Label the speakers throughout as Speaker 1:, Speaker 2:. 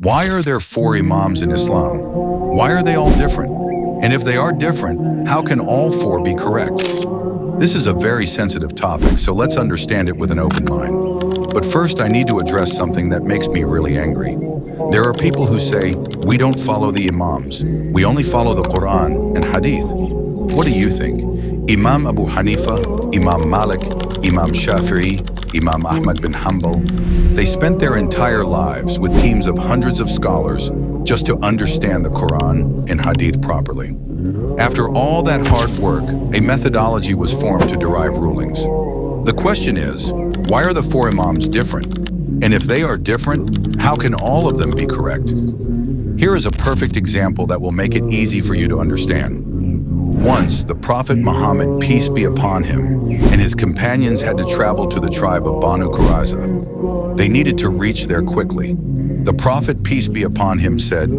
Speaker 1: Why are there four Imams in Islam? Why are they all different? And if they are different, how can all four be correct? This is a very sensitive topic, so let's understand it with an open mind. But first, I need to address something that makes me really angry. There are people who say, we don't follow the Imams. We only follow the Quran and Hadith. What do you think? Imam Abu Hanifa, Imam Malik, Imam Shafi'i, Imam Ahmad bin Hanbal, they spent their entire lives with teams of hundreds of scholars just to understand the Quran and Hadith properly. After all that hard work, a methodology was formed to derive rulings. The question is, why are the four Imams different? And if they are different, how can all of them be correct? Here is a perfect example that will make it easy for you to understand. Once, the Prophet Muhammad, peace be upon him, and his companions had to travel to the tribe of Banu Qurayzah. They needed to reach there quickly. The Prophet, peace be upon him, said,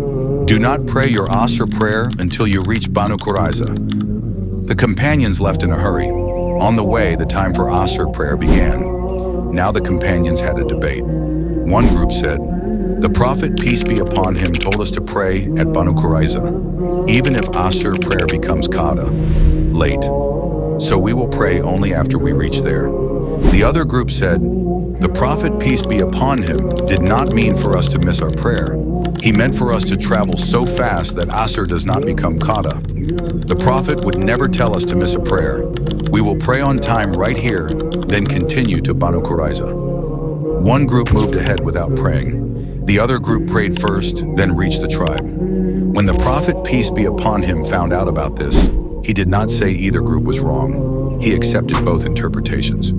Speaker 1: "Do not pray your Asr prayer until you reach Banu Qurayzah." The companions left in a hurry. On the way, the time for Asr prayer began. Now the companions had a debate. One group said, "The Prophet, peace be upon him, told us to pray at Banu Qurayzah, even if Asr prayer becomes Qada, late. So we will pray only after we reach there." The other group said, "The Prophet, peace be upon him, did not mean for us to miss our prayer. He meant for us to travel so fast that Asr does not become Qada. The Prophet would never tell us to miss a prayer. We will pray on time right here, then continue to Banu Qurayzah." One group moved ahead without praying. The other group prayed first, then reached the tribe. When the Prophet, peace be upon him, found out about this, he did not say either group was wrong. He accepted both interpretations.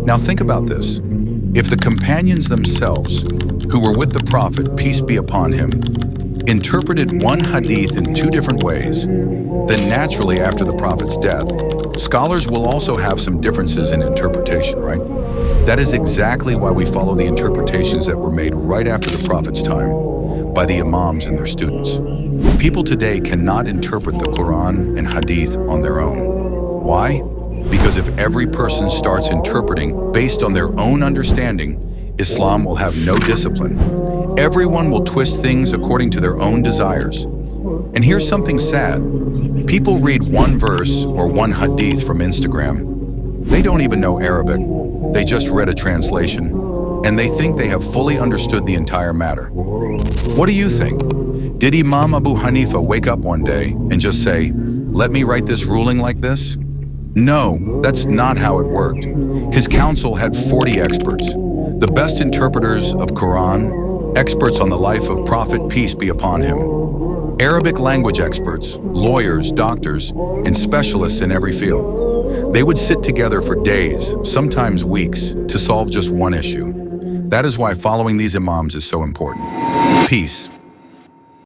Speaker 1: Now think about this. If the companions themselves, who were with the Prophet, peace be upon him, interpreted one hadith in two different ways, then naturally after the Prophet's death, scholars will also have some differences in interpretation, right? That is exactly why we follow the interpretations that were made right after the Prophet's time by the Imams and their students. People today cannot interpret the Quran and Hadith on their own. Why? Because if every person starts interpreting based on their own understanding, Islam will have no discipline. Everyone will twist things according to their own desires. And here's something sad. People read one verse or one hadith from Instagram. They don't even know Arabic. They just read a translation, and they think they have fully understood the entire matter. What do you think? Did Imam Abu Hanifa wake up one day and just say, "Let me write this ruling like this"? No, that's not how it worked. His council had 40 experts, the best interpreters of Quran, experts on the life of Prophet, peace be upon him, Arabic language experts, lawyers, doctors, and specialists in every field. They would sit together for days, sometimes weeks, to solve just one issue. That is why following these Imams is so important. Peace.